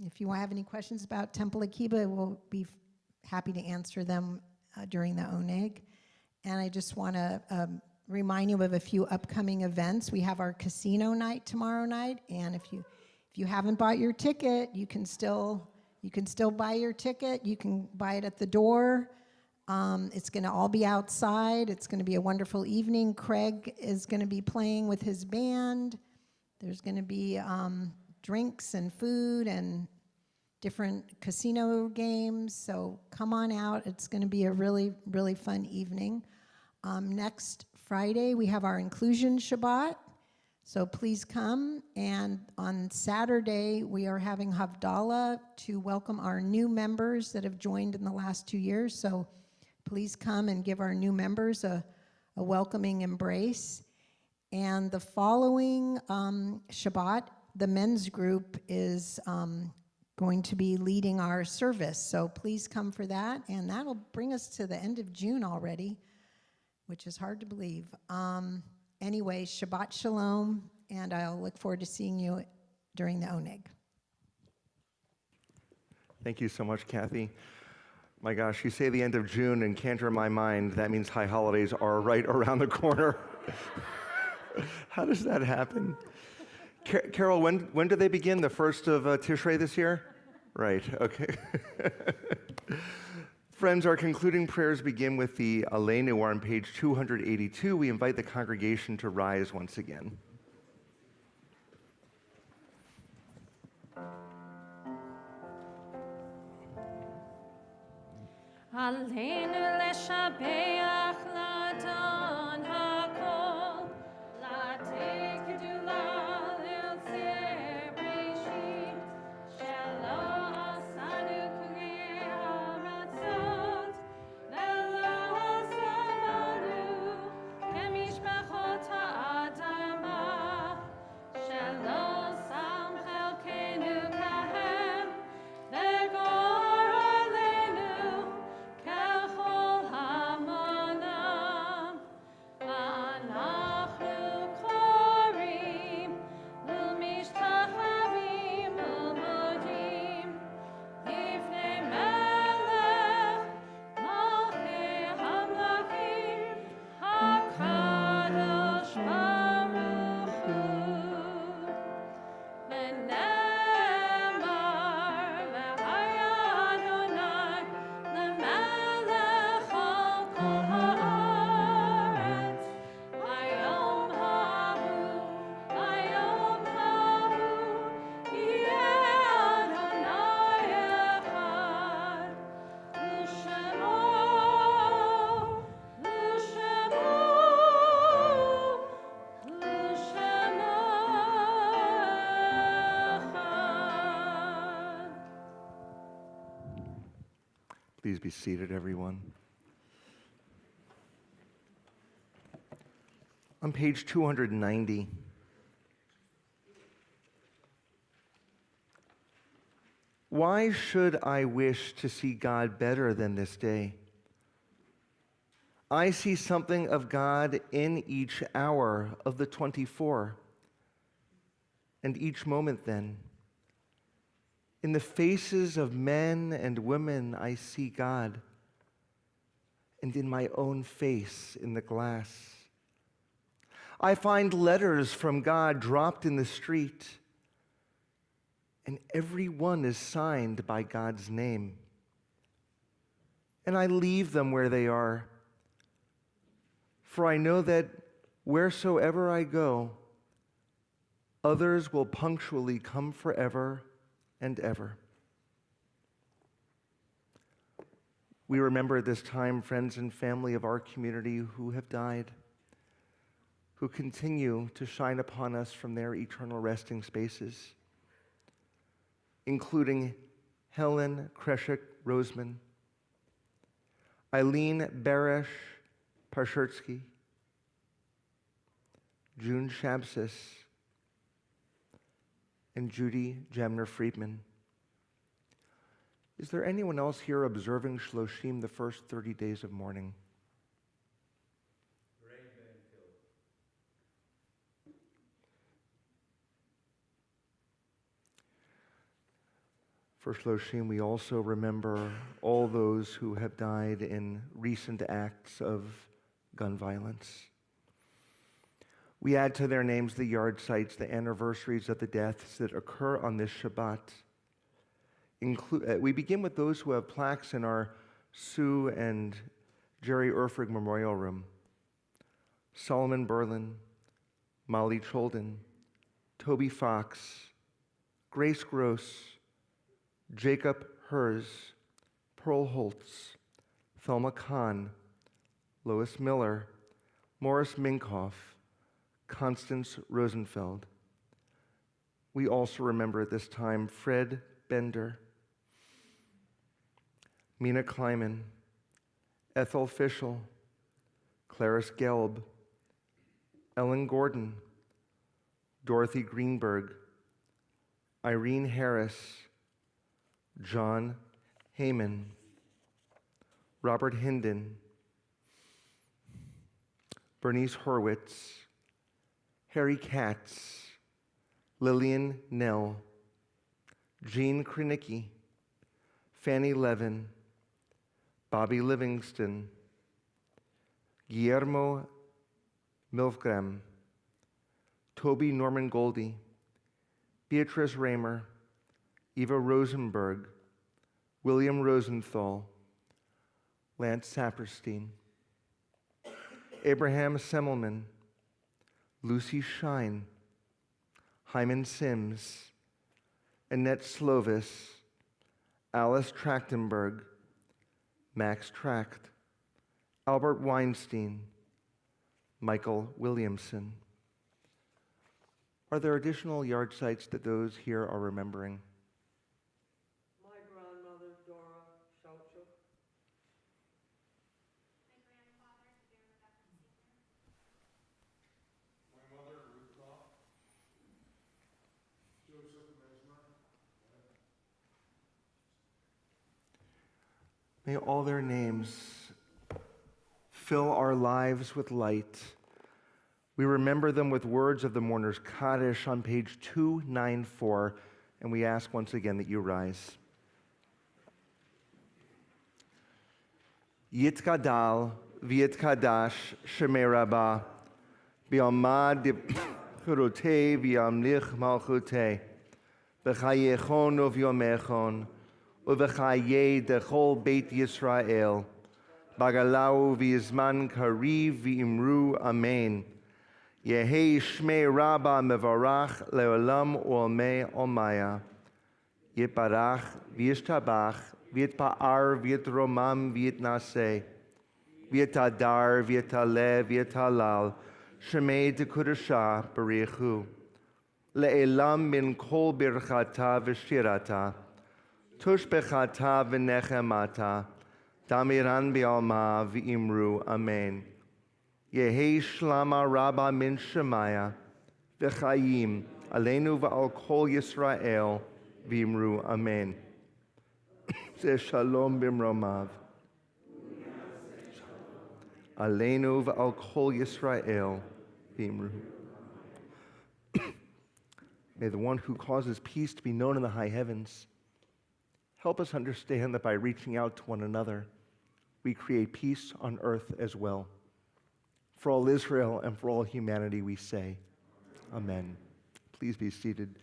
If you have any questions about Temple Akiba, we'll be happy to answer them during the oneg. And I just want to remind you of a few upcoming events. We have our casino night tomorrow night, and if you haven't bought your ticket, you can still buy your ticket. You can buy it at the door. It's going to all be outside. It's going to be a wonderful evening. Craig is going to be playing with his band. There's going to be drinks and food and different casino games. So come on out. It's going to be a really, really fun evening. Next Friday, we have our Inclusion Shabbat. So please come. And on Saturday, we are having Havdalah to welcome our new members that have joined in the last 2 years. So please come and give our new members a welcoming embrace. And the following Shabbat, the men's group is going to be leading our service. So please come for that. And that'll bring us to the end of June already, which is hard to believe. Anyway, Shabbat Shalom, and I'll look forward to seeing you during the oneg. Thank you so much, Kathy. My gosh, you say the end of June, and can't in my mind, that means high holidays are right around the corner. How does that happen? Carol, when do they begin? The 1st of Tishrei this year? Right, okay. Friends, our concluding prayers begin with the Aleinu on page 282. We invite the congregation to rise once again. Aleinu leshabeach ladon hakol, latik gedula le'otzeh breshit, shelo asanu kugei haratzot, ve'lo asanu kemishpachot ha'adama, shelo sam chelkenu kahem, ve'gor aleinu kechol hamonam. Anachnu korim u'mishtachavim u'modim lifnei melech malchei hamlachim hakadosh baruch hu. V'nemar v'haya Adonai lemelech al kol haaretz. Hayom hahu yeh Adonai echad. L'shemo echad. Please be seated, everyone. On page 290, why should I wish to see God better than this day? I see something of God in each hour of the 24, and each moment then. In the faces of men and women, I see God, and in my own face in the glass. I find letters from God dropped in the street, and every one is signed by God's name. And I leave them where they are, for I know that wheresoever I go, others will punctually come forever and ever. We remember at this time friends and family of our community who have died. who continue to shine upon us from their eternal resting spaces, including Helen Kreshik Roseman, Eileen Barish Parshertsky, June Shabsis, and Judy Jamner Friedman. Is there anyone else here observing Shloshim the first 30 days of mourning? For Shloshim, we also remember all those who have died in recent acts of gun violence. We add to their names the yard sites, the anniversaries of the deaths that occur on this Shabbat. We begin with those who have plaques in our Sue and Jerry Erfrig Memorial Room. Solomon Berlin, Molly Cholden, Toby Fox, Grace Gross, Jacob Hers, Pearl Holtz, Thelma Kahn, Lois Miller, Morris Minkoff, Constance Rosenfeld. We also remember at this time Fred Bender, Mina Kleiman, Ethel Fischel, Clarice Gelb, Ellen Gordon, Dorothy Greenberg, Irene Harris, John Heyman, Robert Hinden, Bernice Horwitz, Harry Katz, Lillian Nell, Jean Krenicki, Fanny Levin, Bobby Livingston, Guillermo Milfgram, Toby Norman Goldie, Beatrice Raymer, Eva Rosenberg, William Rosenthal, Lance Saperstein, Abraham Semmelman, Lucy Shine, Hyman Sims, Annette Slovis, Alice Trachtenberg, Max Tracht, Albert Weinstein, Michael Williamson. Are there additional yard sites that those here are remembering? My grandmother, Dora Schauchuk. May all their names fill our lives with light. We remember them with words of the mourner's Kaddish on page 294, and we ask once again that you rise. Yitkadal v'yitkadash shemei rabbah b'yamad churotei v'yamlich malchutei b'chayechon u'v'yomechon u'v'chayei dechol Beit Yisrael bagalau v'yizman kariv v'imru amen. Yehei shmei Rabba mevarach leolam u'olmei olmaya. Yitbarach v'yishtabach v'yitpa'ar v'yitromam v'yitnaseh. V'yitadar v'yitaleh v'yitalal. Shemei dekudasha b'richu. Le'elam min kol birchata v'shirata. Tush bechata v'nechemata. Damiran b'alma v'imru amen. Yehei shlama rabba min shemaya, v'chayim aleinu v'al kol Yisrael, v'imru amen. Zeh shalom b'mromav. Aleinu v'al kol Yisrael, v'imru. May the one who causes peace to be known in the high heavens help us understand that by reaching out to one another, we create peace on earth as well. For all Israel and for all humanity, we say, Amen. Please be seated.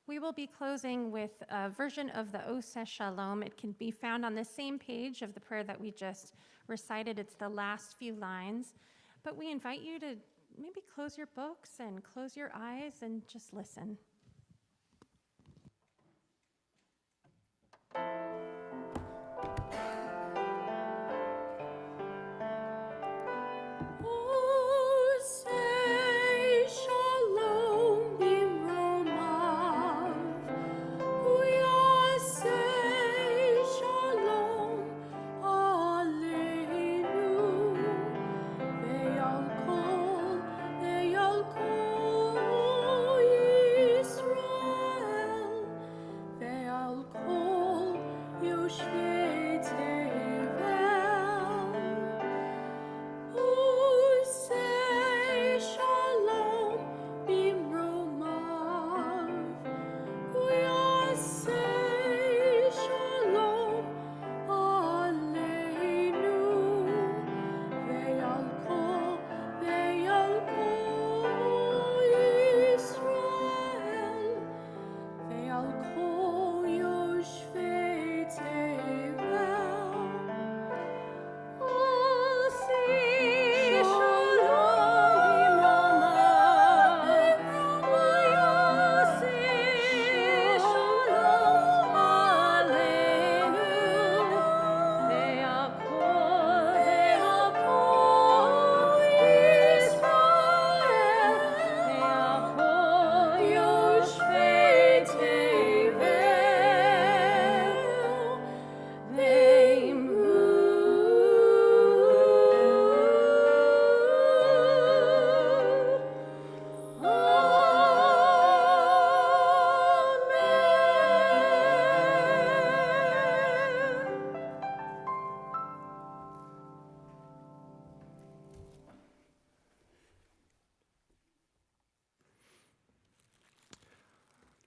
We will be closing with a version of the Oseh Shalom. It can be found on the same page of the prayer that we just recited. It's the last few lines. But we invite you to maybe close your books and close your eyes and just listen.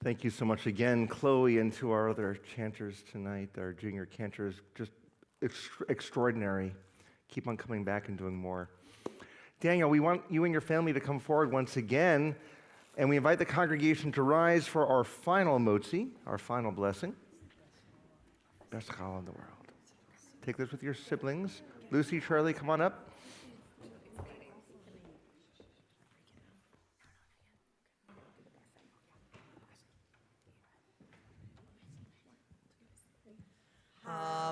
Thank you so much again, Chloe, and to our other chanters tonight, our junior cantors, just extraordinary. Keep on coming back and doing more. Daniel, we want you and your family to come forward once again, and we invite the congregation to rise for our final motzi, our final blessing. Best challah in the world. Take this with your siblings. Lucy, Charlie, come on up.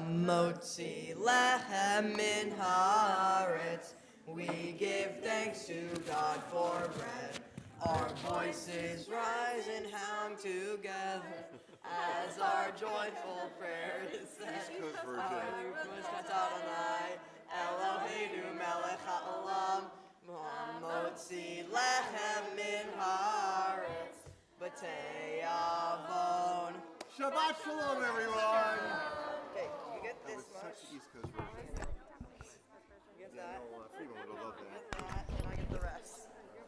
Hamotzi lechem min haaretz. We give thanks to God for bread. Our voices rise and hum together as our joyful prayer is said. Eloheinu melech ha'olam. Hamotzi lechem min haaretz. B'tei avon. Shabbat shalom, everyone.